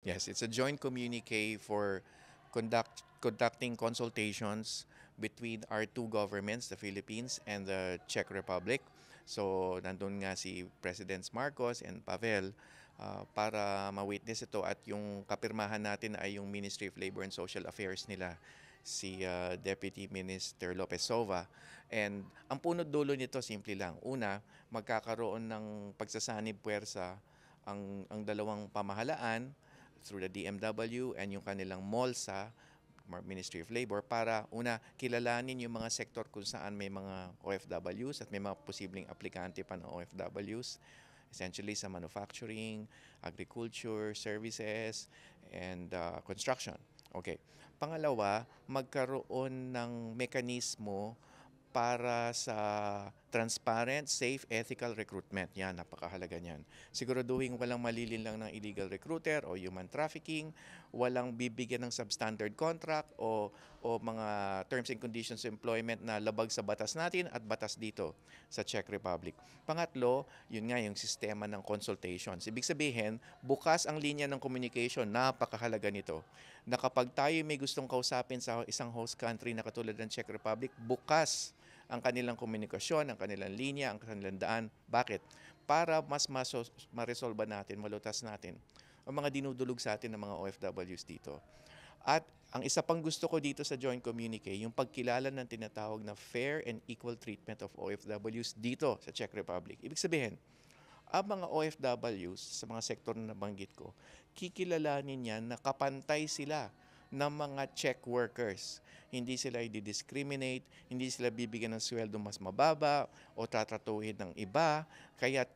Yes, it's a joint communique for conducting consultations between our two governments, the Philippines and the Czech Republic. So, nandun nga si Presidents Marcos and Pavel para ma-witness ito at yung kapirmahan natin ay yung Ministry of Labor and Social Affairs nila, si Deputy Minister Lopez Sova. And ang punot dulo nito, simple lang. Una, magkakaroon ng pagsasanib puwersa ang dalawang pamahalaan through the DMW and yung kanilang MOLSA, Ministry of Labor, para una, kilalanin yung mga sektor kung saan may mga OFWs at may mga posibleng aplikante pa ng OFWs, essentially sa manufacturing, agriculture, services, and construction. Okay. Pangalawa, magkaroon ng mekanismo para sa transparent, safe, ethical recruitment. Yan, napakahalaga niyan. Siguraduhin walang malilin lang ng illegal recruiter o human trafficking, walang bibigyan ng substandard contract o mga terms and conditions of employment na labag sa batas natin at batas dito sa Czech Republic. Pangatlo, yun nga yung sistema ng consultations. Ibig sabihin, bukas ang linya ng communication, napakahalaga nito. Na kapag tayo may gustong kausapin sa isang host country na katulad ng Czech Republic, bukas ang kanilang komunikasyon, ang kanilang linya, ang kanilang daan. Bakit? Para mas ma-resolve natin, malutas natin ang mga dinudulog sa atin ng mga OFWs dito. At ang isa pang gusto ko dito sa joint communique, yung pagkilala ng tinatawag na fair and equal treatment of OFWs dito sa Czech Republic. Ibig sabihin, ang mga OFWs sa mga sektor na nabanggit ko, kikilalanin yan na kapantay sila ng mga Czech workers. Hindi sila i-discriminate, hindi sila bibigyan ng sweldo mas mababa o tatratuhin ng iba. Kaya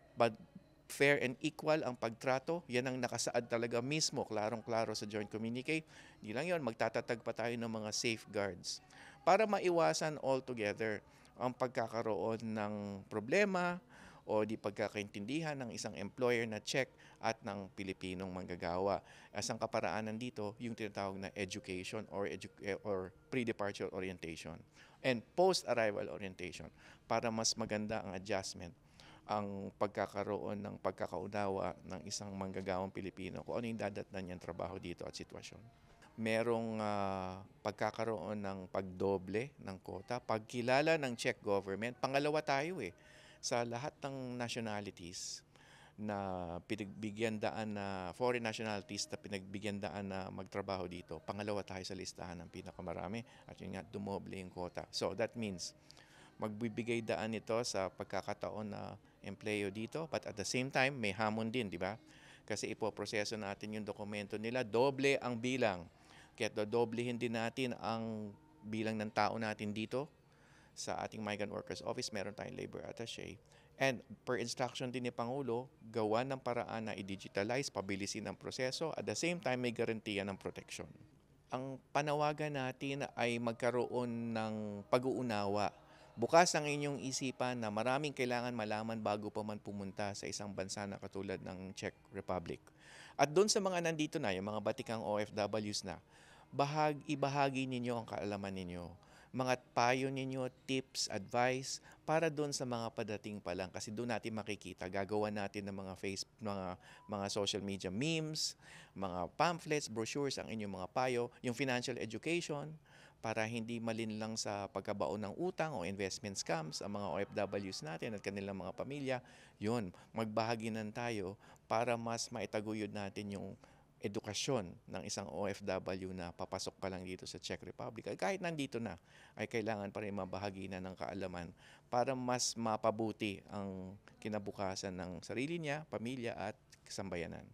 fair and equal ang pagtrato, yan ang nakasaad talaga mismo, klarong-klaro sa joint communique. Hindi lang yun, magtatatag pa tayo ng mga safeguards para maiwasan altogether ang pagkakaroon ng problema o di pagkakaintindihan ng isang employer na Czech at ng Pilipinong manggagawa. As ang kaparaanan dito, yung tinatawag na education or pre-departure orientation and post-arrival orientation para mas maganda ang adjustment, ang pagkakaroon ng pagkakaunawa ng isang manggagawang Pilipino kung ano yung dadatnan niyang trabaho dito at sitwasyon. Merong pagkakaroon ng pagdoble ng kota, pagkilala ng Czech government. Pangalawa tayo sa lahat ng nationalities na pinagbigyan daan na foreign nationalities na pinagbigyan daan na magtrabaho dito. Pangalawa tayo sa listahan ng pinakamarami at yun nga, dumoble yung quota. So that means magbibigay daan ito sa pagkakataon na empleyo dito, but at the same time may hamon din, di ba? Kasi ipoproseso natin yung dokumento nila, doble ang bilang. Kaya dodoblehin din natin ang bilang ng tao natin dito sa ating Migrant Workers Office, meron tayong labor attaché. And per instruction din ni Pangulo, gawa ng paraan na i-digitalize, pabilisin ang proseso, at the same time may garantiya ng protection. Ang panawagan natin ay magkaroon ng pag-uunawa. Bukas ang inyong isipan na maraming kailangan malaman bago pa man pumunta sa isang bansa na katulad ng Czech Republic. At doon sa mga nandito na, yung mga batikang OFWs na, ibahagi ninyo ang kaalaman ninyo, mga payo ninyo, tips, advice para doon sa mga padating pa lang, kasi doon natin makikita, gagawa natin ng mga social media memes, mga pamphlets, brochures, ang inyong mga payo, yung financial education para hindi malinlang sa pagkabaon ng utang o investment scams ang mga OFWs natin at kanilang mga pamilya. Yun, magbahagi nan tayo para mas maitaguyod natin yung edukasyon ng isang OFW na papasok pa lang dito sa Czech Republic. At kahit nandito na, ay kailangan pa rin mabahagi na ng kaalaman para mas mapabuti ang kinabukasan ng sarili niya, pamilya at kasambayanan.